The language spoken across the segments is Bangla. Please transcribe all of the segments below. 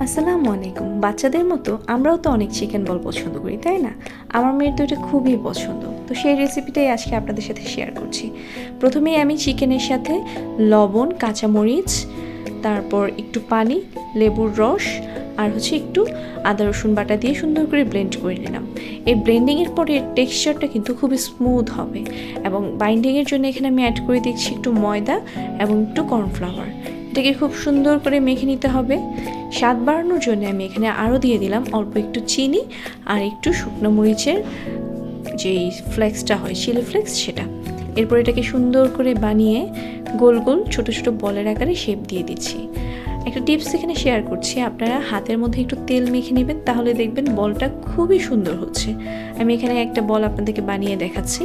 আসসালামু আলাইকুম। বাচ্চাদের মতো আমরাও তো অনেক চিকেন বল পছন্দ করি, তাই না? আমার মেয়ের তো এটা খুবই পছন্দ। তো সেই রেসিপিটাই আজকে আপনাদের সাথে শেয়ার করছি। প্রথমেই আমি চিকেনের সাথে লবণ, কাঁচামরিচ, তারপর একটু পানি, লেবুর রস আর একটু আদা রসুন বাটা দিয়ে সুন্দর করে ব্লেন্ড করে নিলাম। এই ব্লেন্ডিংয়ের পরে টেক্সচারটা কিন্তু খুবই স্মুথ হবে এবং বাইন্ডিংয়ের জন্য এখানে আমি অ্যাড করে দিচ্ছি একটু ময়দা এবং একটু কর্নফ্লাওয়ার। এটাকে খুব সুন্দর করে মেখে নিতে হবে। স্বাদ বাড়ানোর জন্য আমি এখানে আরও দিয়ে দিলাম অল্প একটু চিনি আর একটু শুকনো মরিচের যেই ফ্লেক্সটা হয়, চিলি ফ্লেক্স, সেটা। এরপর এটাকে সুন্দর করে বানিয়ে গোল গোল ছোট ছোট বলের আকারে শেপ দিয়ে দিচ্ছি। একটা টিপস এখানে শেয়ার করছি, আপনারা হাতের মধ্যে একটু তেল মেখে নেবেন, তাহলে দেখবেন বলটা খুবই সুন্দর হচ্ছে। আমি এখানে একটা বল আপনাদেরকে বানিয়ে দেখাচ্ছি।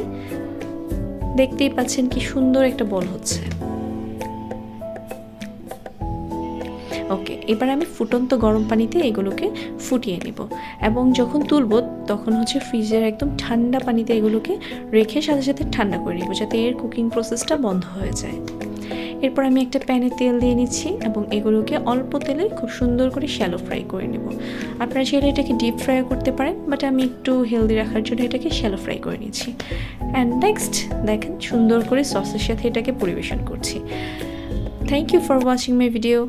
দেখতেই পাচ্ছেন কি সুন্দর একটা বল হচ্ছে। ওকে, এবার আমি ফুটন্ত গরম পানিতে এগুলোকে ফুটিয়ে নেব এবং যখন তুলব তখন ফ্রিজের একদম ঠান্ডা পানিতে এগুলোকে রেখে সাথে সাথে ঠান্ডা করে নেব, যাতে এর কুকিং প্রসেসটা বন্ধ হয়ে যায়। এরপর আমি একটা প্যানে তেল দিয়ে নিচ্ছি এবং এগুলোকে অল্প তেলে খুব সুন্দর করে শ্যালো ফ্রাই করে নেব। আপনারা চাইলে এটাকে ডিপ ফ্রাই করতে পারেন, বাট আমি একটু হেলদি রাখার জন্য এটাকে শ্যালো ফ্রাই করে নিচ্ছি। অ্যান্ড নেক্সট দেখেন সুন্দর করে সসের সাথে এটাকে পরিবেশন করছি। Thank you for watching my video.